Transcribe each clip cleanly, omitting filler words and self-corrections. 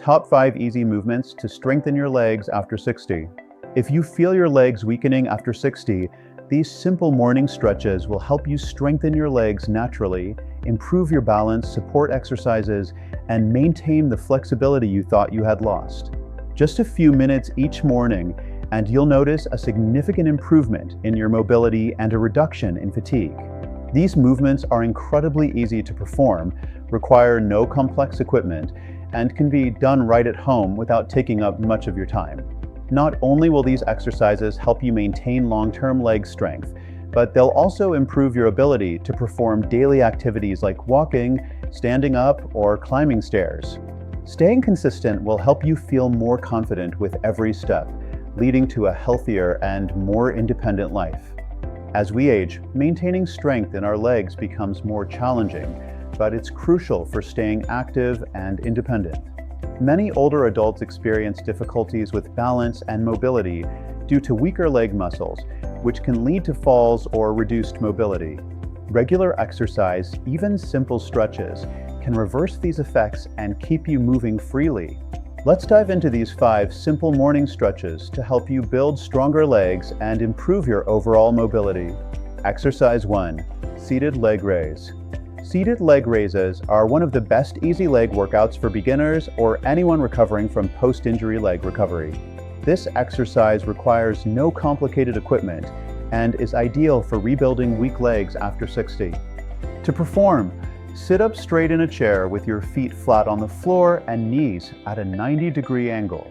top 5 easy movements to strengthen your legs after 60. If you feel your legs weakening after 60, these simple morning stretches will help you strengthen your legs naturally, improve your balance, support exercises, and maintain the flexibility you thought you had lost. Just a few minutes each morning, and you'll notice a significant improvement in your mobility and a reduction in fatigue. These movements are incredibly easy to perform, require no complex equipment, and can be done right at home without taking up much of your time. Not only will these exercises help you maintain long-term leg strength, but they'll also improve your ability to perform daily activities like walking, standing up, or climbing stairs. Staying consistent will help you feel more confident with every step, leading to a healthier and more independent life. As we age, maintaining strength in our legs becomes more challenging, but it's crucial for staying active and independent. Many older adults experience difficulties with balance and mobility due to weaker leg muscles, which can lead to falls or reduced mobility. Regular exercise, even simple stretches, can reverse these effects and keep you moving freely. Let's dive into these 5 simple morning stretches to help you build stronger legs and improve your overall mobility. Exercise 1. Seated leg raise. Seated leg raises are one of the best easy leg workouts for beginners or anyone recovering from post-injury leg recovery. This exercise requires no complicated equipment and is ideal for rebuilding weak legs after 60. To perform, sit up straight in a chair with your feet flat on the floor and knees at a 90-degree angle.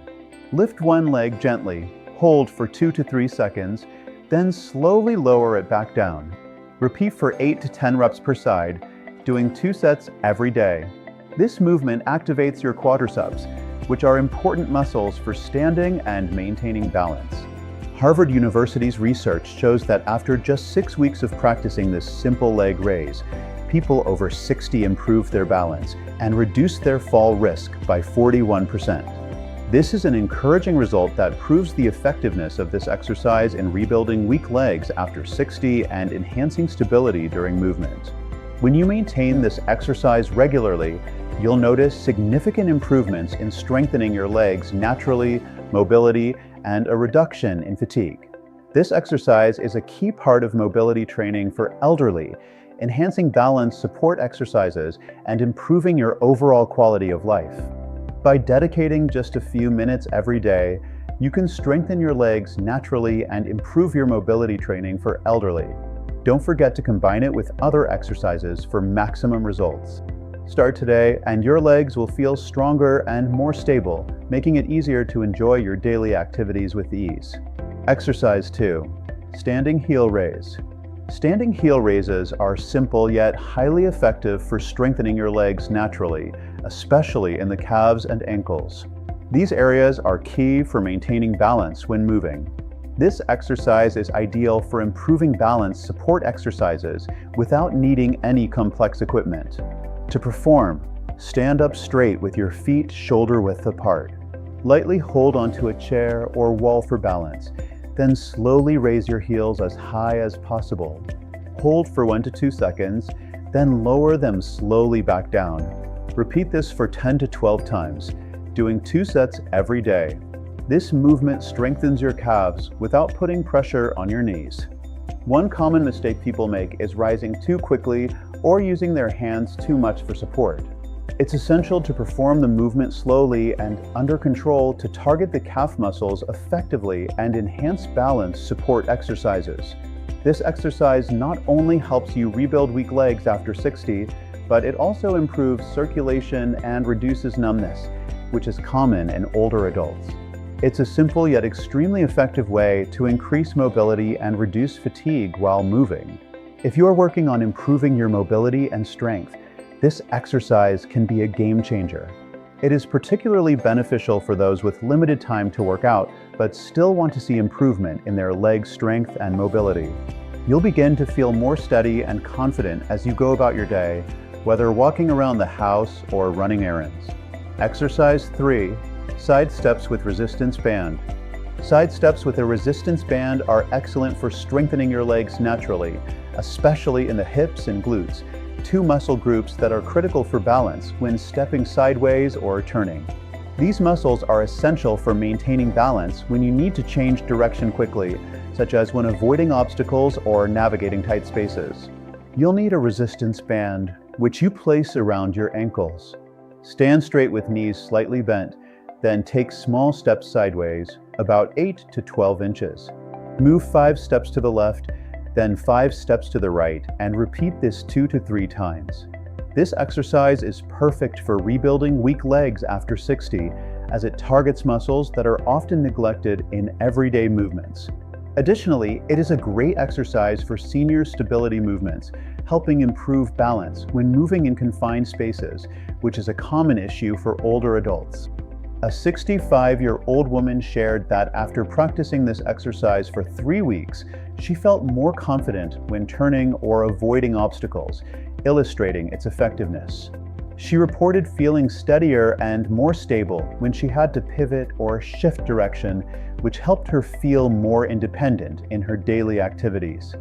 Lift one leg gently, hold for 2 to 3 seconds, then slowly lower it back down. Repeat for 8 to 10 reps per side, doing 2 sets every day. This movement activates your quadriceps, which are important muscles for standing and maintaining balance. Harvard University's research shows that after just 6 weeks of practicing this simple leg raise, people over 60 improved their balance and reduced their fall risk by 41%. This is an encouraging result that proves the effectiveness of this exercise in rebuilding weak legs after 60 and enhancing stability during movement. When you maintain this exercise regularly, you'll notice significant improvements in strengthening your legs naturally, mobility, and a reduction in fatigue. This exercise is a key part of mobility training for elderly, enhancing balance support exercises and improving your overall quality of life. By dedicating just a few minutes every day, you can strengthen your legs naturally and improve your mobility training for elderly. Don't forget to combine it with other exercises for maximum results. Start today and your legs will feel stronger and more stable, making it easier to enjoy your daily activities with ease. Exercise 2. Standing heel raise. Standing heel raises are simple yet highly effective for strengthening your legs naturally, especially in the calves and ankles. These areas are key for maintaining balance when moving. This exercise is ideal for improving balance support exercises without needing any complex equipment. To perform, stand up straight with your feet shoulder width apart. Lightly hold onto a chair or wall for balance. Then slowly raise your heels as high as possible. Hold for 1 to 2 seconds, then lower them slowly back down. Repeat this for 10 to 12 times, doing 2 sets every day. This movement strengthens your calves without putting pressure on your knees. One common mistake people make is rising too quickly or using their hands too much for support. It's essential to perform the movement slowly and under control to target the calf muscles effectively and enhance balance support exercises. This exercise not only helps you rebuild weak legs after 60, but it also improves circulation and reduces numbness, which is common in older adults. It's a simple yet extremely effective way to increase mobility and reduce fatigue while moving. If you're working on improving your mobility and strength, this exercise can be a game changer. It is particularly beneficial for those with limited time to work out, but still want to see improvement in their leg strength and mobility. You'll begin to feel more steady and confident as you go about your day, whether walking around the house or running errands. Exercise 3. Side steps with resistance band. Side steps with a resistance band are excellent for strengthening your legs naturally, especially in the hips and glutes, 2 muscle groups that are critical for balance when stepping sideways or turning. These muscles are essential for maintaining balance when you need to change direction quickly, such as when avoiding obstacles or navigating tight spaces. You'll need a resistance band, which you place around your ankles. Stand straight with knees slightly bent, then take small steps sideways, about 8 to 12 inches. Move 5 steps to the left, then 5 steps to the right, and repeat this 2 to 3 times. This exercise is perfect for rebuilding weak legs after 60, as it targets muscles that are often neglected in everyday movements. Additionally, it is a great exercise for senior stability movements, helping improve balance when moving in confined spaces, which is a common issue for older adults. A 65-year-old woman shared that after practicing this exercise for 3 weeks, she felt more confident when turning or avoiding obstacles, illustrating its effectiveness. She reported feeling steadier and more stable when she had to pivot or shift direction, which helped her feel more independent in her daily activities.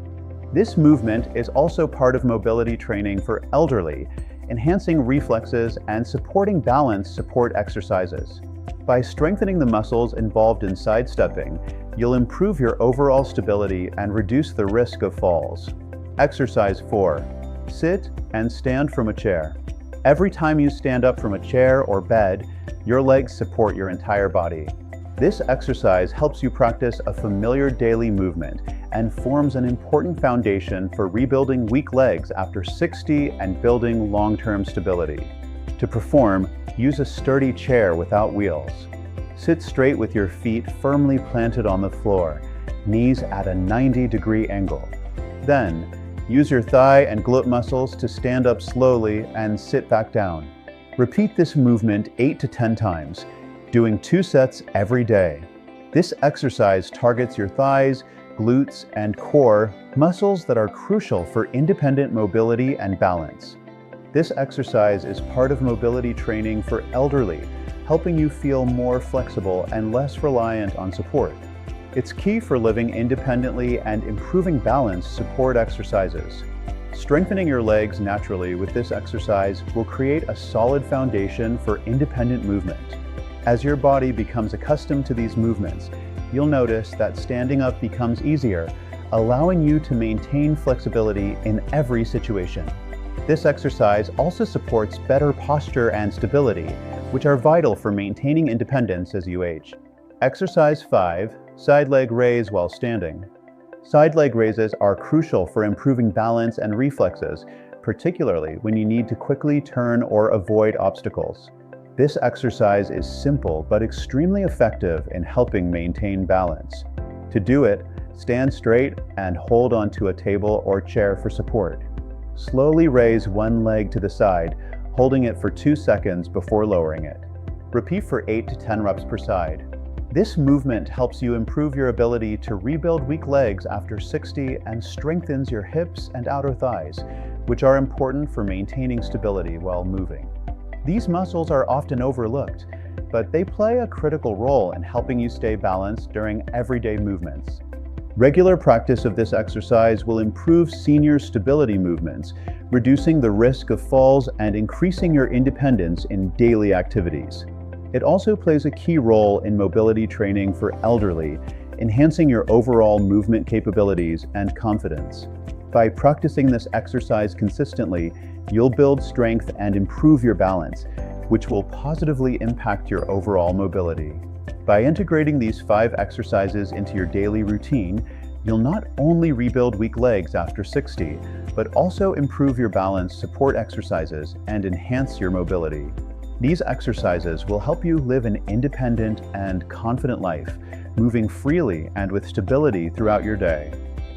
This movement is also part of mobility training for elderly, enhancing reflexes and supporting balance support exercises. By strengthening the muscles involved in sidestepping, you'll improve your overall stability and reduce the risk of falls. Exercise 4. Sit and stand from a chair. Every time you stand up from a chair or bed, your legs support your entire body. This exercise helps you practice a familiar daily movement and forms an important foundation for rebuilding weak legs after 60 and building long-term stability. To perform, use a sturdy chair without wheels. Sit straight with your feet firmly planted on the floor, knees at a 90-degree angle. Then, use your thigh and glute muscles to stand up slowly and sit back down. Repeat this movement 8 to 10 times, doing 2 sets every day. This exercise targets your thighs, glutes, and core, muscles that are crucial for independent mobility and balance. This exercise is part of mobility training for elderly, helping you feel more flexible and less reliant on support. It's key for living independently and improving balance support exercises. Strengthening your legs naturally with this exercise will create a solid foundation for independent movement. As your body becomes accustomed to these movements, you'll notice that standing up becomes easier, allowing you to maintain flexibility in every situation. This exercise also supports better posture and stability, which are vital for maintaining independence as you age. Exercise 5. Side leg raise while standing. Side leg raises are crucial for improving balance and reflexes, particularly when you need to quickly turn or avoid obstacles. This exercise is simple but extremely effective in helping maintain balance. To do it, stand straight and hold onto a table or chair for support. Slowly raise one leg to the side, holding it for 2 seconds before lowering it. Repeat for 8 to 10 reps per side. This movement helps you improve your ability to rebuild weak legs after 60 and strengthens your hips and outer thighs, which are important for maintaining stability while moving. These muscles are often overlooked, but they play a critical role in helping you stay balanced during everyday movements. Regular practice of this exercise will improve senior stability movements, reducing the risk of falls and increasing your independence in daily activities. It also plays a key role in mobility training for elderly, enhancing your overall movement capabilities and confidence. By practicing this exercise consistently, you'll build strength and improve your balance, which will positively impact your overall mobility. By integrating these 5 exercises into your daily routine, you'll not only rebuild weak legs after 60, but also improve your balance support exercises and enhance your mobility. These exercises will help you live an independent and confident life, moving freely and with stability throughout your day.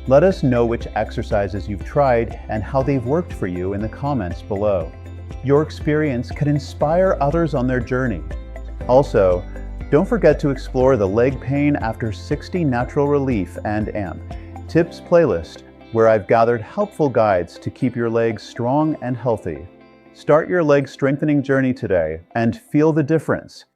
Let us know which exercises you've tried and how they've worked for you in the comments below. Your experience can inspire others on their journey. Also, don't forget to explore the Leg Pain After 60 Natural Relief and AMP Tips playlist, where I've gathered helpful guides to keep your legs strong and healthy. Start your leg strengthening journey today and feel the difference.